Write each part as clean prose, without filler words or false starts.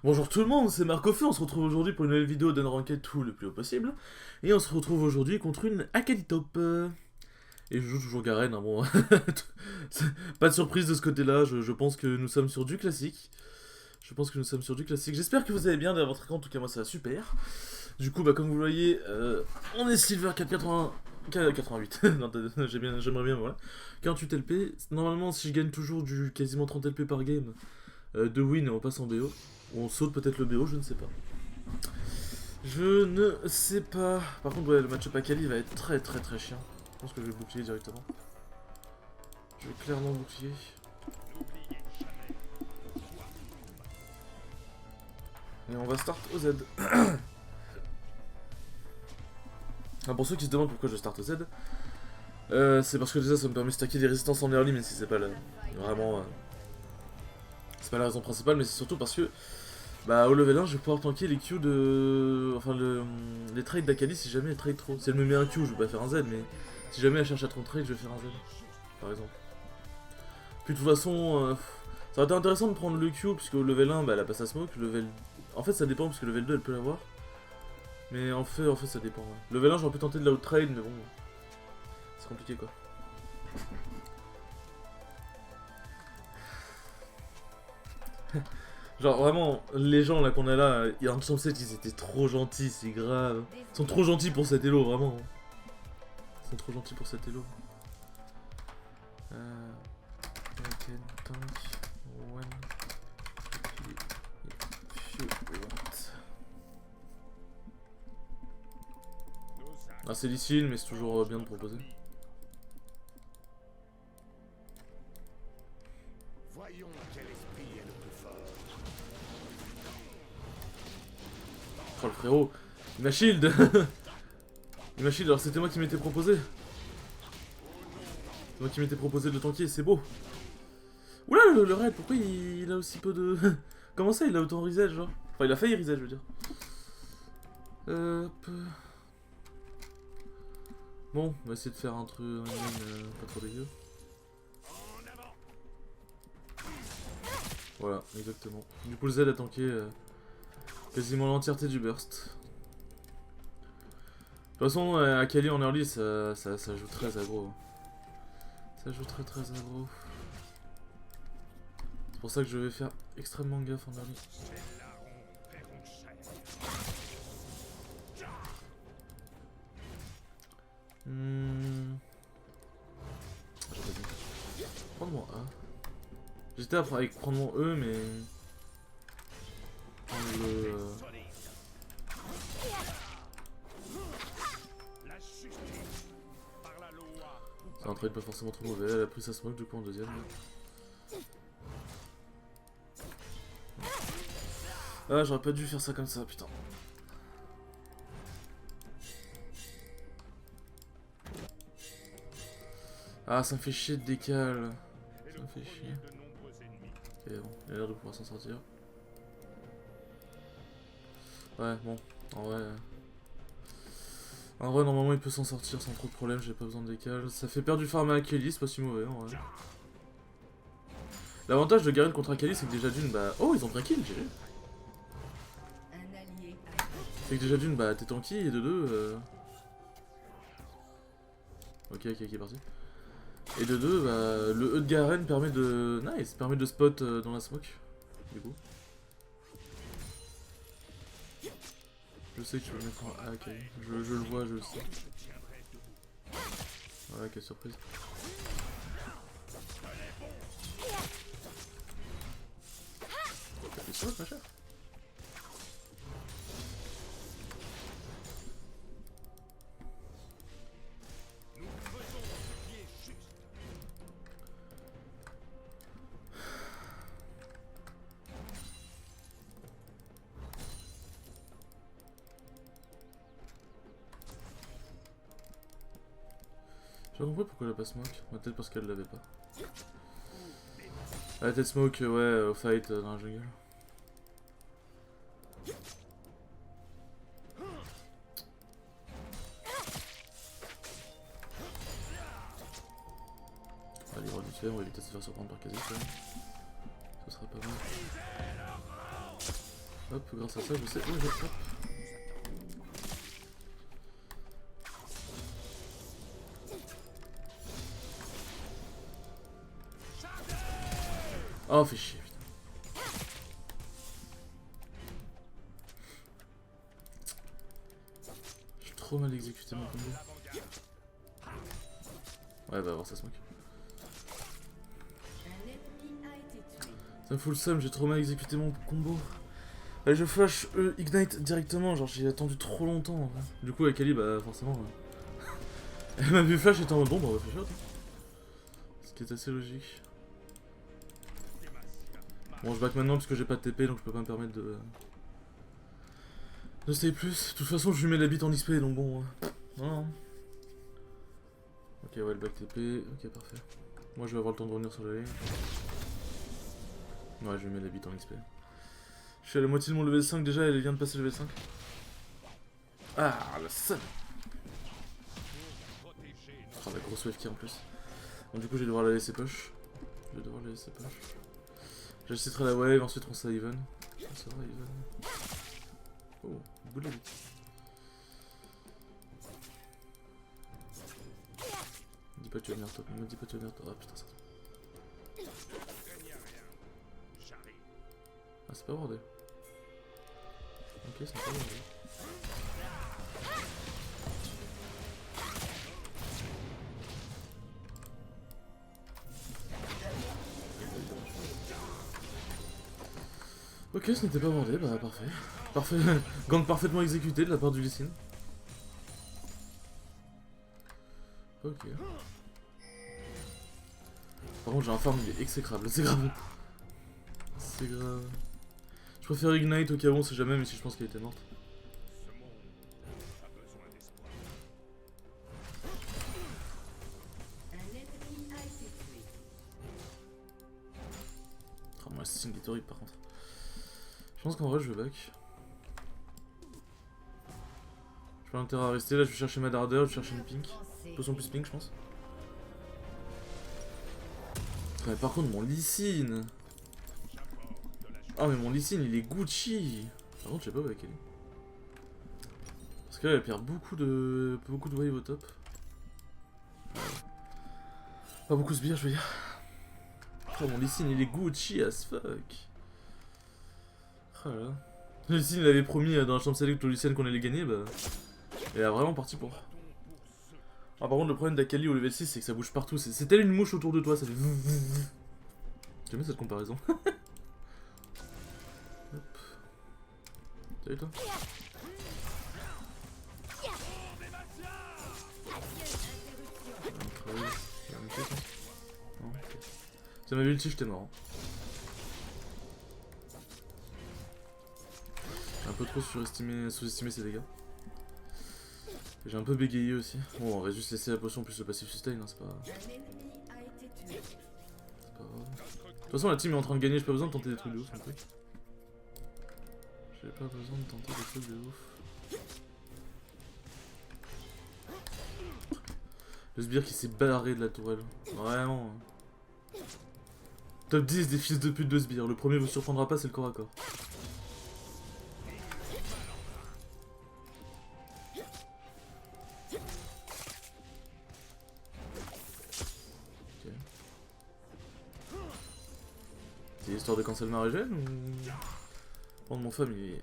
Bonjour tout le monde, c'est Marcofeu, on se retrouve aujourd'hui pour une nouvelle vidéo d'Unranked tout le plus haut possible. Et on se retrouve aujourd'hui contre une Akali-top. Et je joue toujours Garen, hein, bon. Pas de surprise de ce côté-là, je pense que nous sommes sur du classique. J'espère que vous allez bien derrière votre écran, en tout cas moi ça va super. Du coup, bah comme vous le voyez, on est Silver 480... 88, non, j'aimerais bien, voilà. 48 LP, normalement si je gagne toujours du quasiment 30 LP par game, de win et on passe en BO. Ou on saute peut-être le BO, je ne sais pas. Je ne sais pas. Par contre, ouais, le match-up Akali va être très chiant. Je pense que je vais bouclier directement. Je vais clairement bouclier. Et on va start au Z. Alors pour ceux qui se demandent pourquoi je start au Z, c'est parce que déjà ça me permet de stacker des résistances en early, même si c'est pas vraiment... c'est pas la raison principale, mais c'est surtout parce que bah au level 1 je vais pouvoir tanker les Q de... Enfin les trades d'Akali si jamais elle trade trop. Si elle me met un Q je vais pas faire un Z, mais si jamais elle cherche à trop trade je vais faire un Z. Par exemple. Puis de toute façon, ça aurait été intéressant de prendre le Q puisque au level 1 bah elle a pas sa smoke, level... En fait ça dépend parce que level 2 elle peut l'avoir. Mais en fait ça dépend. Ouais. Level 1 j'aurais pu tenter de la out-trade mais bon... C'est compliqué quoi. Genre vraiment, les gens là qu'on a là, il y a un 7 ils étaient trop gentils, c'est grave. Ils sont trop gentils pour cet elo, vraiment. Ils sont trop gentils pour cet elo. Okay, tank, one, if you want. Ah c'est difficile mais c'est toujours bien de proposer. Voyons quel esprit est le plus fort. Oh le frérot, il m'a shield. Il m'a shield, alors c'était moi qui m'étais proposé. C'est moi qui m'étais proposé de le tanker, c'est beau. Oula le raid, pourquoi il a aussi peu de... Comment ça il a autant reset genre? Enfin il a failli reset je veux dire. Hop. Bon, on va essayer de faire un truc pas trop dégueu. Voilà, exactement. Du coup le Z a tanké quasiment l'entièreté du burst. De toute façon, Akali en early, ça joue très aggro. Ça joue très aggro. C'est pour ça que je vais faire extrêmement gaffe en early. J'aurais dû prendre mon A. J'étais à prendre mon E, mais... C'est un trade pas forcément trop mauvais, elle a pris sa smoke du coup en deuxième. Ah j'aurais pas dû faire ça comme ça, putain. Ah ça me fait chier de décal. Ça me fait chier. Ok bon, il a l'air de pouvoir s'en sortir. Ouais bon, en vrai... En vrai, normalement, il peut s'en sortir sans trop de problème, j'ai pas besoin de décal. Ça fait perdre du farm à Akali, c'est pas si mauvais en vrai. L'avantage de Garen contre Akali, c'est que déjà d'une, bah... Oh, ils ont pris un kill, j'ai vu. C'est que déjà d'une, bah, t'es tanky, et de deux... Ok, parti. Et de deux, bah, le E de Garen permet de... Nice, permet de spot dans la smoke, du coup. Je sais que tu veux mettre un A, Akali. Je le vois, je le sais. Voilà, quelle surprise. T'as fait ça, ma chère? J'ai pas compris pourquoi elle a pas smoke. Peut-être parce qu'elle l'avait pas. Elle a peut-être smoke, ouais, au fight dans la jungle. Allez, on va vite fait, on va éviter de se faire surprendre par Kha'Zix quand même. Ce serait pas mal. Hop, grâce à ça, je sais où je... Hop. Oh, fait chier, putain. J'ai trop mal exécuté mon combo. Ouais, bah, voir ça se moque. Ça me fout le seum, j'ai trop mal exécuté mon combo. Allez, je flash Ignite directement, genre j'ai attendu trop longtemps. En vrai. Du coup, avec Ali, bah forcément. Elle m'a vu flash et était en mode bon, bah on va faire shot. Ce qui est assez logique. Bon, je back maintenant parce que j'ai pas de TP donc je peux pas me permettre de stay plus. De toute façon, je lui mets la bite en XP donc bon. Non. Ok, ouais, le back TP. Ok, parfait. Moi, je vais avoir le temps de revenir sur la ligne. Ouais, je lui mets la bite en XP. Je suis à la moitié de mon level 5 déjà, elle vient de passer le level 5. Ah, la seule. Ah, la grosse wave qui en plus. Bon, du coup, je vais devoir la laisser push. J'assisterai la wave, ensuite on sera even. Ça va, even. Oh, bout de la bite. Dis pas que tu vas venir top, ne me dis pas que tu vas venir top. Ah putain, ça. Ah, c'est pas bordé. Ok, c'est pas bordé. Ok, ce n'était pas bordé, bah parfait. Parfait. Gang parfaitement exécuté de la part du Lee Sin. Ok. Par contre, j'ai un farm, il est exécrable, c'est grave. C'est grave. Je préfère Ignite au cas où on sait jamais, mais si je pense qu'elle était morte. Oh, moi, c'est une horrible par contre. Je pense qu'en vrai, je vais back. J'ai pas intérêt à rester, là je vais chercher ma Darder, je vais chercher une pink. Potion plus pink, je pense. Ouais, par contre, mon Lee Sin. Ah, mais mon Lee Sin, il est Gucci. Par contre, je sais pas où avec elle. Parce qu'elle perd beaucoup de wave au top. Pas beaucoup de sbires, je veux dire. Oh, mon Lee Sin, il est Gucci as fuck. Oh là là. Lee Sin, il avait promis dans la chambre select au Lee Sin qu'on allait gagner, bah. Il est vraiment parti pour. Ah, par contre, le problème d'Akali au level 6, c'est que ça bouge partout. C'est telle une mouche autour de toi, ça fait. J'aime bien cette comparaison. Hop. Salut toi. Ça m'a vu ulti, j'étais mort. J'ai un peu trop sous-estimé ses dégâts. J'ai un peu bégayé aussi. Bon, on va juste laisser la potion plus le passif sustain, hein, c'est pas grave. De toute façon, la team est en train de gagner, j'ai pas besoin de tenter des trucs de ouf, un truc. J'ai pas besoin de tenter des trucs de ouf. Le sbire qui s'est barré de la tourelle. Vraiment. Top 10 des fils de pute de sbire. Le premier vous surprendra pas, c'est le corps à corps. Ok. C'est histoire de cancel ma régène ou... Oh, mon farm il est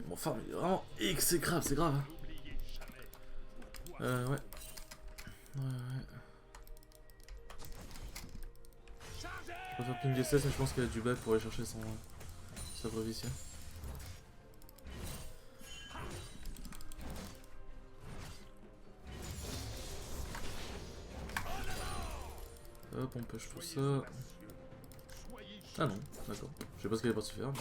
vraiment exécrable, c'est grave. Ouais. Je préfère ping SS, mais je pense qu'elle a du back pour aller chercher sa brevissière. Hop, on push tout ça. Ah non, d'accord. Je sais pas ce qu'elle est partie faire. Mais...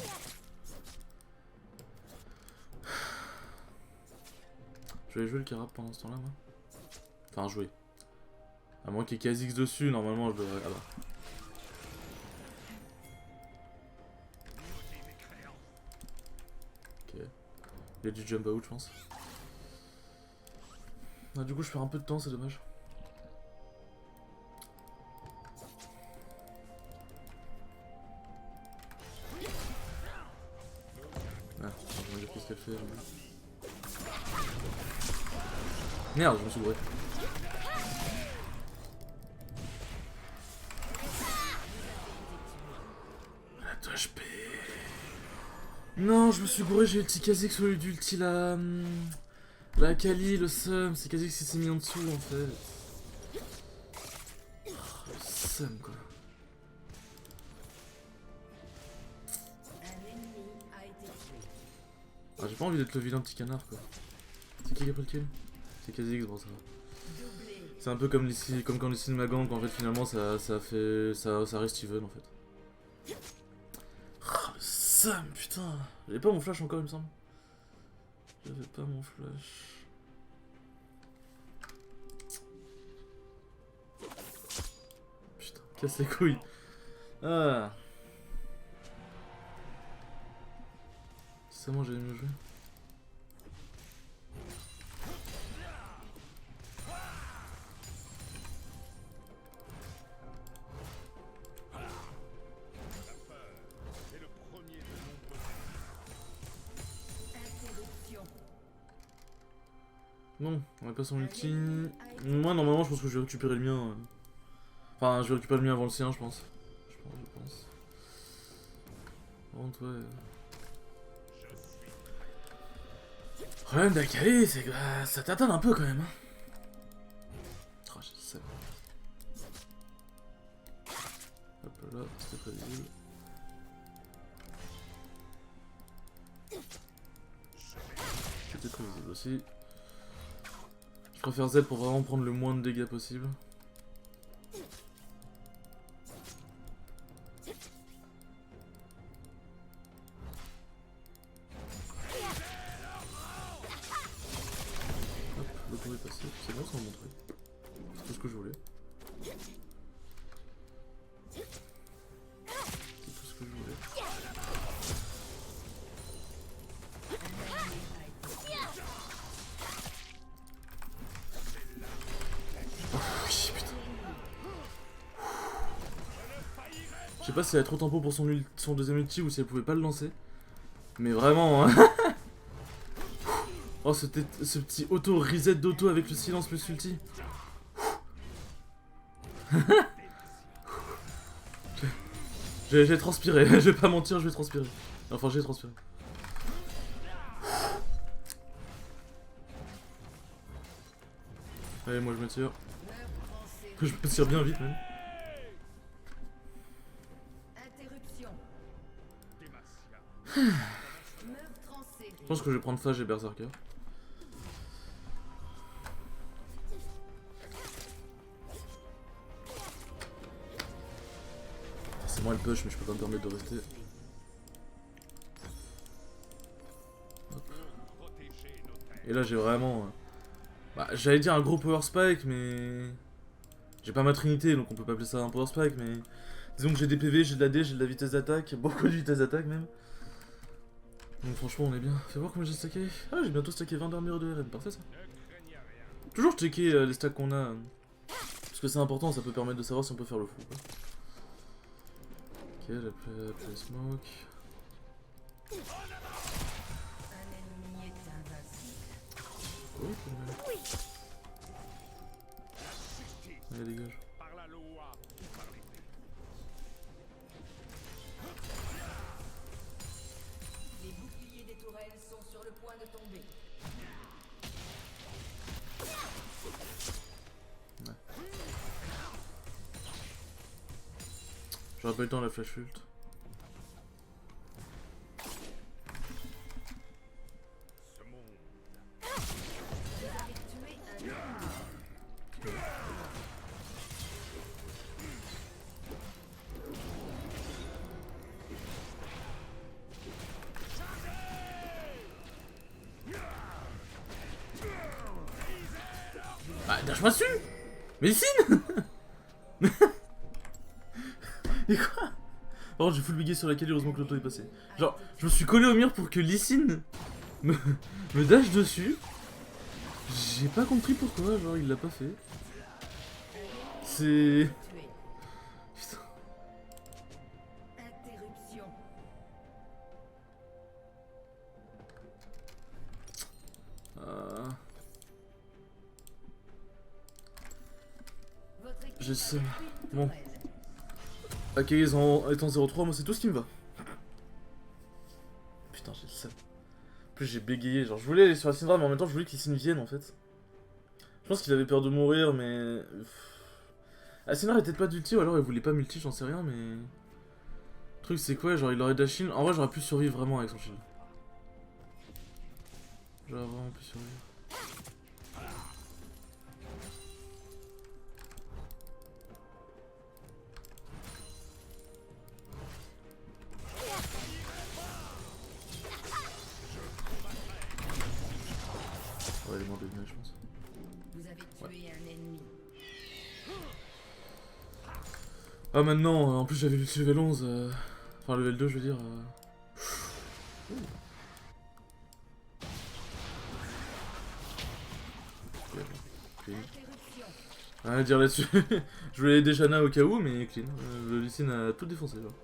Je vais aller jouer le Carap pendant ce temps-là, moi. Enfin, jouer. À moins qu'il y ait KZX dessus, normalement je devrais. Ah bah. Ok. Il y a du jump out, je pense. Ah, du coup, je perds un peu de temps, c'est dommage. Ah, je vais dire qu'est-ce qu'elle fait. Merde, je me suis gouré. Attends, je paie. Non, je me suis gouré, j'ai eu le petit Kha'Zix sur l'ulti là. La Kali, le seum, c'est Kha'Zix qui s'est mis en dessous en fait. Oh, le seum quoi. Ah, j'ai pas envie d'être le vilain petit canard quoi. C'est qui a pris le kill? C'est Kha'Zix, bon ça va. C'est un peu comme, comme quand Lee m'a gank, en fait finalement ça reste even en fait. Oh, le seum, putain. J'avais pas mon flash encore il me semble. J'avais pas mon flash. Putain, casse les couilles. Ah. C'est moi j'avais mieux joué. Non, on va pas son ulti. Moi normalement je pense que je vais récupérer le mien. Enfin je vais récupérer le mien avant le sien je pense. Je pense. Bon toi. Le problème d'Akali c'est que ça t'atteint un peu quand même. Oh j'ai le seum. Hop là, c'était pas visible. C'était très visible aussi. Je préfère Z pour vraiment prendre le moins de dégâts possible. Hop, le tour est passé. C'est bon, ça m'a montré. C'est tout ce que je voulais. C'est tout ce que je voulais. Je sais pas si elle a trop tempo pour son deuxième ulti ou si elle pouvait pas le lancer. Mais vraiment, hein. Oh, ce petit auto-reset d'auto avec le silence plus ulti. J'ai transpiré, je vais pas mentir, je vais transpirer. Enfin, j'ai transpiré. Allez, moi je me tire. Je me tire bien vite même. Je pense que je vais prendre Phage et Berserker. C'est moi le push, mais je peux pas me permettre de rester. Hop. Et là j'ai vraiment... Bah, j'allais dire un gros power spike, mais... J'ai pas ma trinité, donc on peut pas appeler ça un power spike, mais... Disons que j'ai des PV, j'ai de la D, j'ai de la vitesse d'attaque, beaucoup de vitesse d'attaque même. Donc franchement on est bien. Fais voir comment j'ai stacké. Ah j'ai bientôt stacké 20 d'armure de RN, parfait ça. Toujours checker les stacks qu'on a. Parce que c'est important, ça peut permettre de savoir si on peut faire le fou. Quoi. Ok, j'ai appelé smoke. Oh, allez dégage. Les boucliers des tourelles sont sur le point de tomber. Ouais. J'aurais pas eu le temps de la flash ult. Bah, dash-moi dessus! Médecine! Et quoi? Par contre, j'ai full bigué sur laquelle heureusement que l'auto est passé. Genre, je me suis collé au mur pour que Lee Sin me dash dessus. J'ai pas compris pourquoi, genre, il l'a pas fait. C'est... Putain. j'ai le seum. Bon. Akagi étant 0-3, moi c'est tout ce qui me va. Putain, j'ai le seum. En plus j'ai bégayé, genre je voulais aller sur la Syndra mais en même temps je voulais qu'il s'y vienne en fait. Je pense qu'il avait peur de mourir mais... La Syndra était peut-être pas d'ulti ou alors il voulait pas multi, j'en sais rien mais... Le truc c'est quoi, genre il aurait dash shield. En vrai j'aurais pu survivre vraiment avec son shield. J'aurais vraiment pu survivre. Ouais, il est mort de je pense. Vous avez tué un ennemi. Ah maintenant, en plus j'avais le level 11, enfin level 2 je veux dire. Clean. Rien à dire là-dessus. Je voulais aider Shanna au cas où, mais clean. Le Lee Sin a tout défoncé. Genre.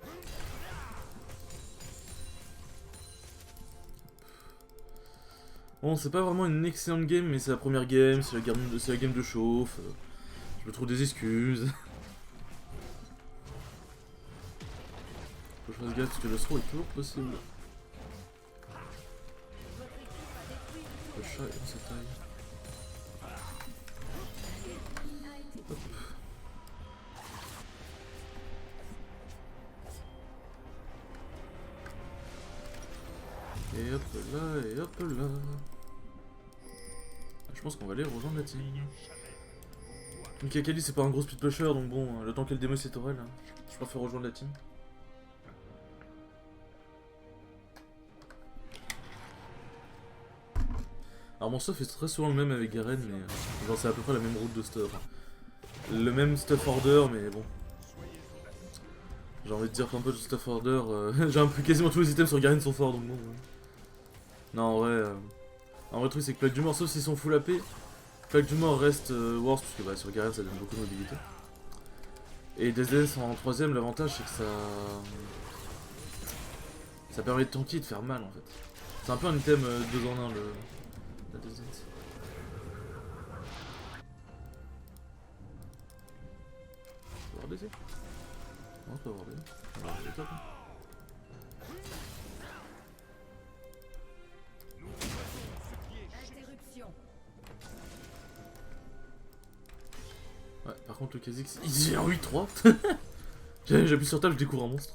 Bon, c'est pas vraiment une excellente game, mais c'est la première game, c'est la game de chauffe. Je me trouve des excuses. Faut que je fasse gaffe parce que le throw est toujours possible. Le chat est dans sa taille. Hop. Et hop là, et hop là. Je pense qu'on va aller rejoindre la team. Donc Akali c'est pas un gros speed pusher donc bon, le temps qu'elle démo ses tourelles, je préfère rejoindre la team. Alors mon stuff est très souvent le même avec Garen mais genre c'est à peu près la même route de stuff. Le même stuff order mais bon. J'ai envie de dire qu'un peu de stuff order, j'ai un peu quasiment tous les items sur Garen sont forts donc bon. Non en vrai, le truc c'est que Plaque du Mort sauf s'ils sont full AP, Plaque du Mort reste worse parce que bah, sur Garen ça donne beaucoup de mobilité. Et DSDS en troisième l'avantage c'est que ça permet de tanker et de faire mal en fait. C'est un peu un item 2 en 1 la DSDS. On va avoir des non, on peut avoir des on va avoir des top. Interruption. Ouais, par contre le Kha'Zix il vient en 8-3. J'appuie sur table, je découvre un monstre.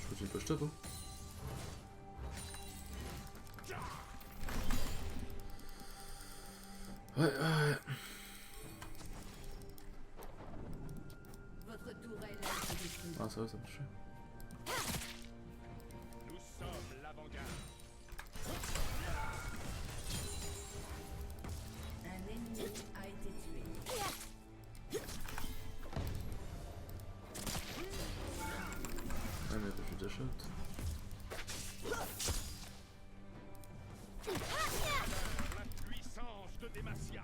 Je continue push top hein. Ouais. Votre tourelle a été détruite. Ah ça va, ça marche. Nous sommes l'avant-garde. Un ennemi a été tué. Ouais mais je suis déjà shot. La puissance de Demacia.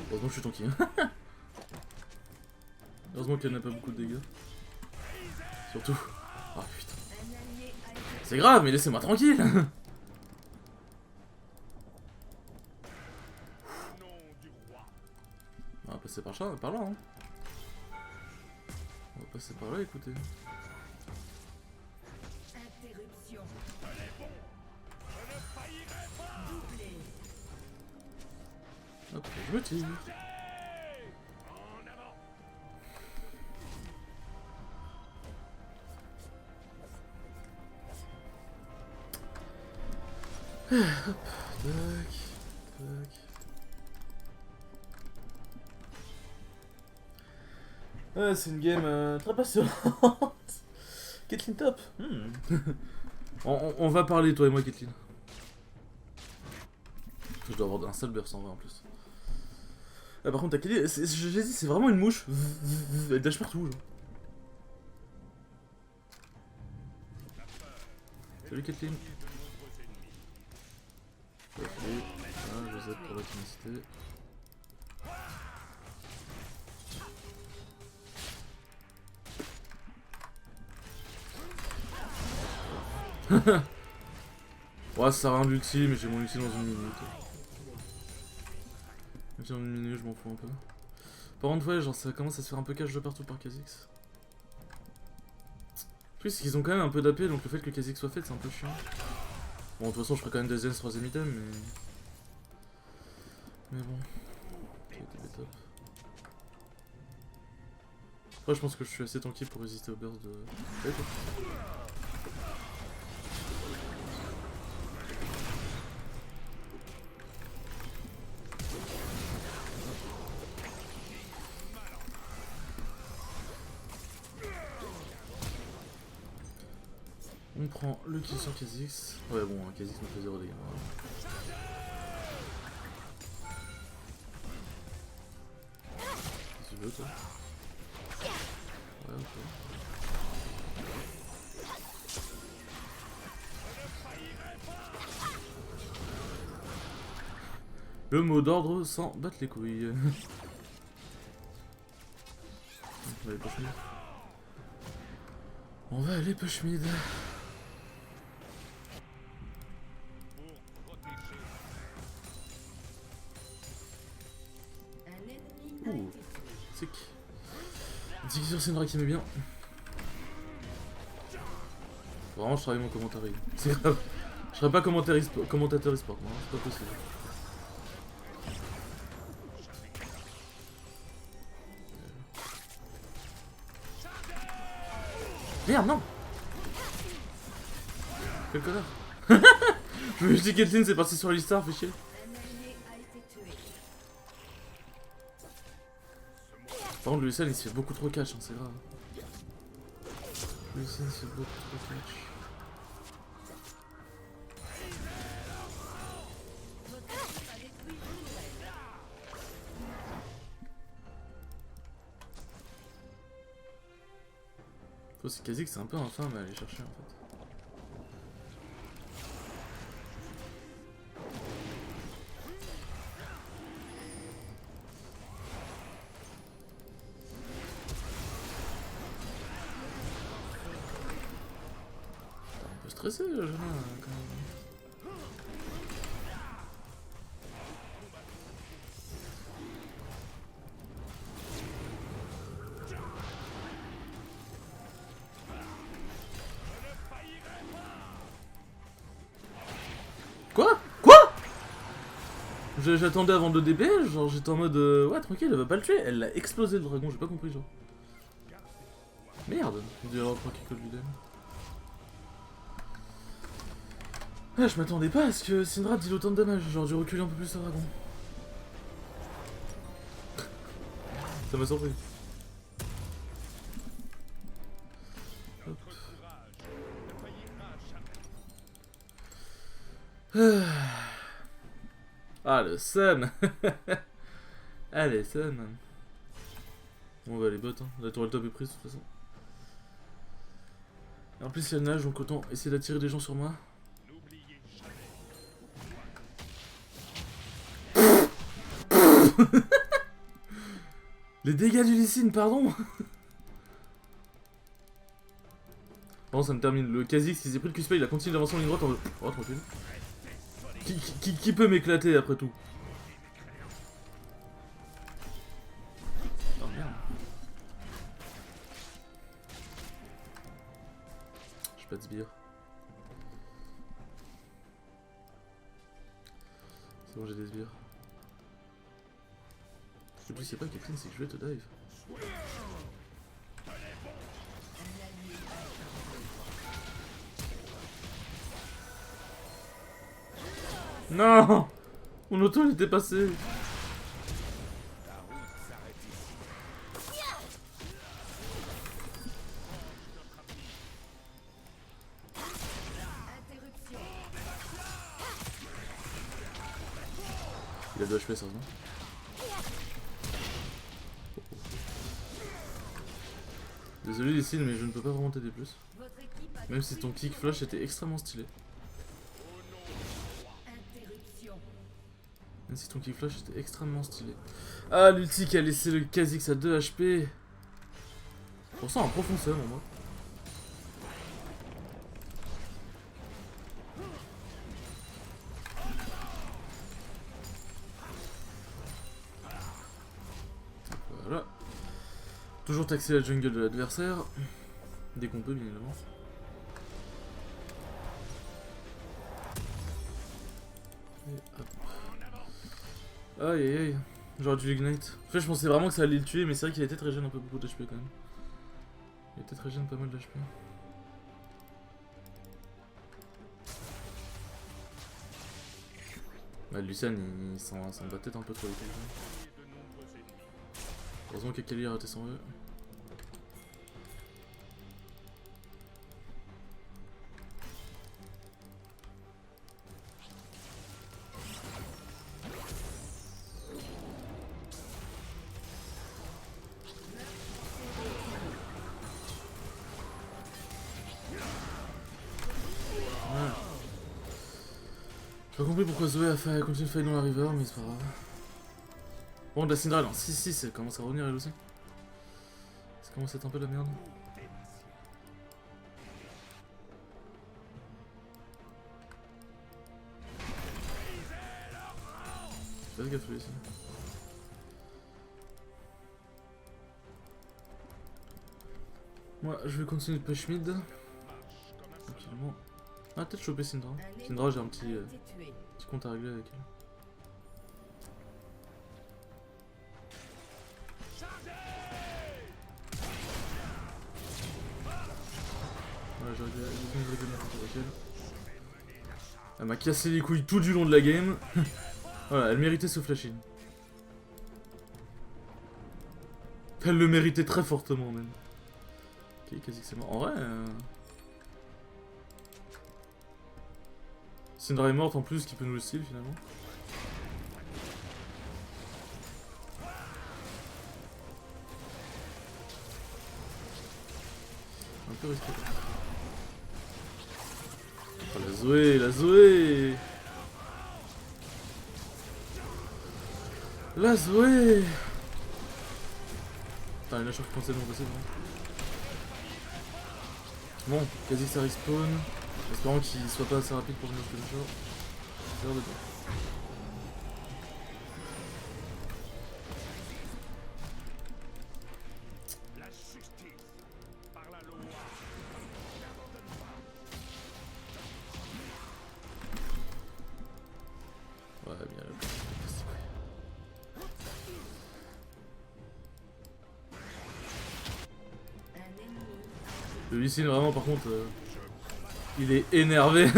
Heureusement que je suis tanky. Heureusement qu'elle n'a pas beaucoup de dégâts. Surtout. Ah putain. Un allié a été C'est grave mais laissez-moi tranquille. Au nom du roi. On va passer par là hein. On va passer par là écoutez. interruption. Elle est bon. Je ne faillirai pas. Doublé. Hop, je me tire. En avant. Tac. Ouais, c'est une game très passionnante. Caitlyn top. On va parler toi et moi Caitlyn. Je dois avoir un sale burst en vrai en plus. Ah, par contre Akali, j'ai dit c'est vraiment une mouche. Elle dash partout genre. Salut Caitlyn. Ah, Joseph pour la ténacité. Ouais, ça sert à rien d'ulti, mais j'ai mon ulti dans une minute. Ulti dans une minute, je m'en fous un peu. Par contre, ouais, genre ça commence à se faire un peu cache de partout par Kha'Zix. Le truc, c'est qu'ils ont quand même un peu d'AP, donc le fait que Kha'Zix soit fait, c'est un peu chiant. Bon, de toute façon, je ferai quand même deuxième, troisième item, mais. Mais bon. Ça a été top. Après, je pense que je suis assez tanky pour résister au burst de. On prend le kill sur Kha'Zix. Ouais, bon, Kha'Zix me fait 0 dégâts. Si tu veux, toi. Ouais, ok. Le mot d'ordre sans battre les couilles. On va aller push mid. On va aller push mid. Ouh, sick. Tiki sur Syndra qui m'aime bien. Vraiment, je travaille mon commentaire. C'est grave. Je serais pas commentateur e-sport, moi, c'est pas possible. Merde, non! Quel connard! Je me dis Caitlyn, c'est parti sur l'histoire, fait chier. Par contre, Lucien il se fait beaucoup trop catch, hein, c'est grave. Lucien il se fait beaucoup trop catch. Faut c'est quasi que c'est un peu infâme à aller chercher en fait. Un peu stressé le jeune quand même. Quoi? Quoi? J'attendais avant de DB, genre j'étais en mode ouais tranquille, elle va pas le tuer, elle l'a explosé le dragon, j'ai pas compris genre. Merde, il doit y avoir 3 qui collent du dème. Ah, je m'attendais pas à ce que Syndra deal autant de damage, j'aurais dû reculer un peu plus le dragon. Ça m'a surpris. Hop. Ah le sun. Ah les sun. On va les bots, hein. La tourelle top est prise de toute façon. Et en plus il y a le nage, donc autant essayer d'attirer des gens sur moi. Les dégâts du Lee, pardon. Bon, ça me termine. Le Kha'Zix qui s'est pris le Q-Spell, il a continué d'avancer en ligne droite en mode oh tranquille. Qui peut m'éclater après tout? Oh merde. J'ai pas de sbire. C'est bon, j'ai des sbires. Ce que tu sais pas, Caitlyn, c'est que je vais te dive. Non! Mon auto il était passé. Il a 2 HP ça, non? Désolé Lee, mais je ne peux pas vraiment t'aider plus. Même si ton kick flash était extrêmement stylé. Même si ton kick flash était extrêmement stylé. Ah, l'ulti qui a laissé le Kha'Zix à 2 HP. Pour ça, un profond seum en moi. Toujours taxer la jungle de l'adversaire. Dès qu'on peut, bien évidemment. Et hop. Aïe aïe aïe. J'aurais dû l'ignite. En fait, je pensais vraiment que ça allait le tuer, mais c'est vrai qu'il était très jeune un peu beaucoup d'HP quand même. Il était très jeune, pas mal d'HP. Bah, Lucian il s'en bat peut-être un peu trop avec elle. Heureusement qu'Akali a raté son E. J'ai pas compris pourquoi Zoé a fait continuer de fight dans la river, mais c'est pas grave. Bon, de la Syndra, non, si, ça commence à revenir elle aussi. Ça commence à être un peu de la merde. Fais gaffe lui ici. Moi, je vais continuer de push mid. Tranquillement. Ah, peut-être choper Syndra. Syndra, j'ai un petit compte à régler avec elle. Ouais, j'aurais dû régler mon compte avec elle. Elle m'a cassé les couilles tout du long de la game. Voilà, elle méritait ce flash in. Elle le méritait très fortement même. Ok, quasi que c'est mort. En vrai... Syndra est morte en plus, qui peut nous le steal finalement. Un peu risqué. Oh, la Zoé, la Zoé! La Zoé! Putain, la chose que je pensais de mon passé, bon, quasi que ça respawn. Espérons qu'il soit pas assez rapide pour venir jusque là. C'est l'heure de temps. La justice par la loi. Ouais, bien là. Le Lee Sin, vraiment, par contre, il est énervé.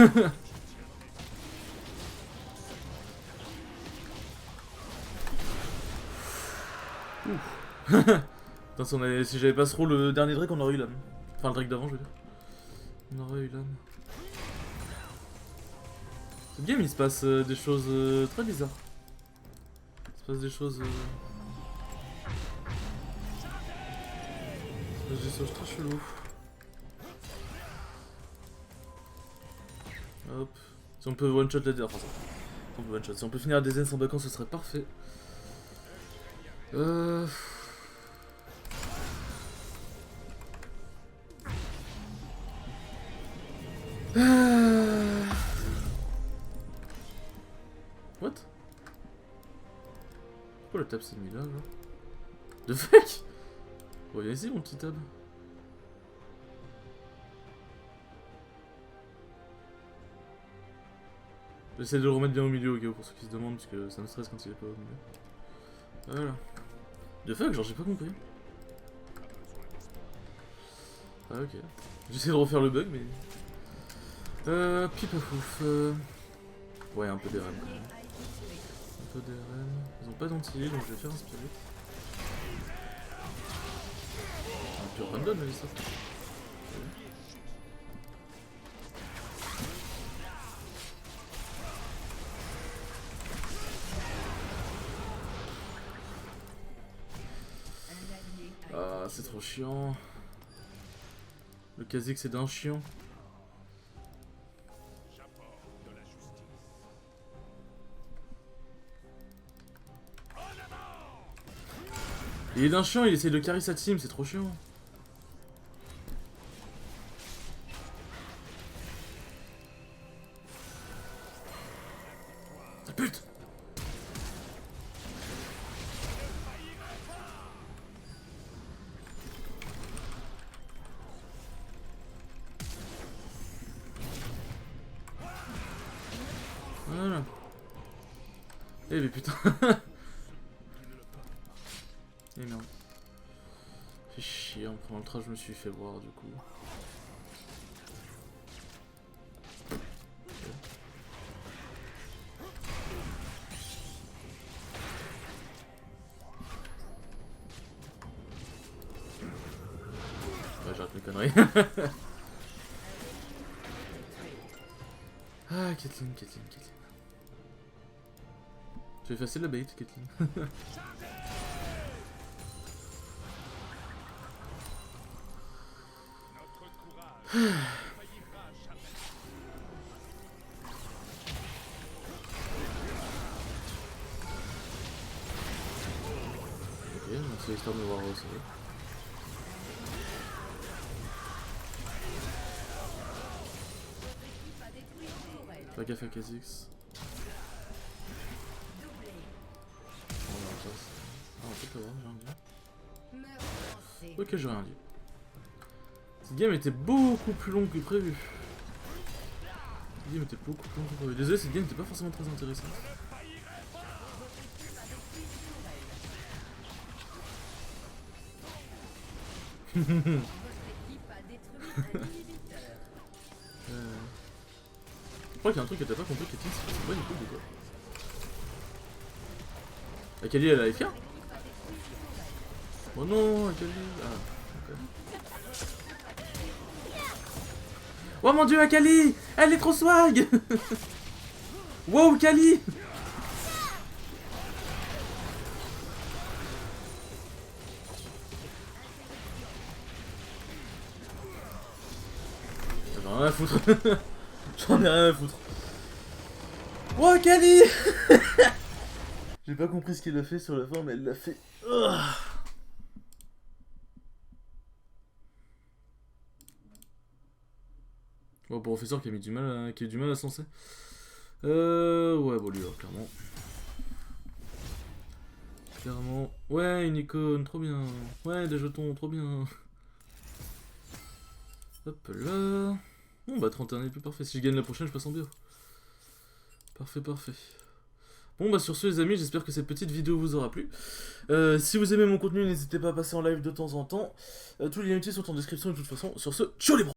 Putain, si j'avais pas ce rôle le dernier Drake, on aurait eu l'âme. Enfin, le Drake d'avant, je veux dire. On aurait eu l'âme. Cette game, il se passe des choses très bizarres. Il se passe des choses... Il se passe des choses très cheloues. Hop. Si on peut one shot la DZ, enfin ça. On peut one shot. Si on peut finir la DZ sans backant, ce serait parfait. What? Pourquoi le tab s'est mis là, genre? De fuck? Bon, viens ici, mon petit tab. J'essaie de le remettre bien au milieu, ok, pour ceux qui se demandent, parce que ça me stresse quand il est pas au milieu. Voilà. De fuck, genre j'ai pas compris. Ah ok. J'essaie de refaire le bug, mais... Pipafouf. Ouais, un peu des REM quand même. Un peu des REM. Ils ont pas d'anti, donc je vais faire un spirit. Un pur random, mais ça. Ah, c'est trop chiant. Le Kha'Zix c'est d'un chiant. Il est d'un chiant, il essaie de carry sa team, c'est trop chiant. Ah pute! Eh mais putain. Eh merde. Fait chier, en prenant le train je me suis fait voir du coup. Ouais, j'arrête mes conneries. Ah, Caitlyn. Tu fais facile la bait, Caitlyn. Notre courage ne faillira jamais. Ok, merci l'histoire de me voir aussi. Pas gaffe à Kha'Zix. Oh non, ça c'est... Ah, on peut l'avoir, j'ai rien dit. Ok, j'ai rien dit. Cette game était beaucoup plus longue que prévu. Cette game était beaucoup plus longue que prévu. Désolé, cette game n'était pas forcément très intéressante. Je crois qu'il y a un truc que t'as pas compris, Caitlyn, c'est que c'est pas une coupe de quoi. Akali, elle est fière. Oh non, Akali. Ah, ok. Oh mon dieu, Akali! Elle est trop swag! Wow, Akali! J'en ai rien à foutre. J'en ai rien à foutre. Oh, Akali! J'ai pas compris ce qu'il a fait sur la fin, mais elle l'a fait. Bon, professeur qui a mis du mal à se lancer. Ouais, bon, lui, clairement. Clairement. Ouais, une icône, trop bien. Ouais, des jetons, trop bien. Hop là. Bon, bah, 31 est plus parfait. Si je gagne la prochaine, je passe en bio. Parfait. Bon, bah, sur ce, les amis, j'espère que cette petite vidéo vous aura plu. Si vous aimez mon contenu, n'hésitez pas à passer en live de temps en temps. Tous les liens utiles sont en description de toute façon. Sur ce, ciao les bros!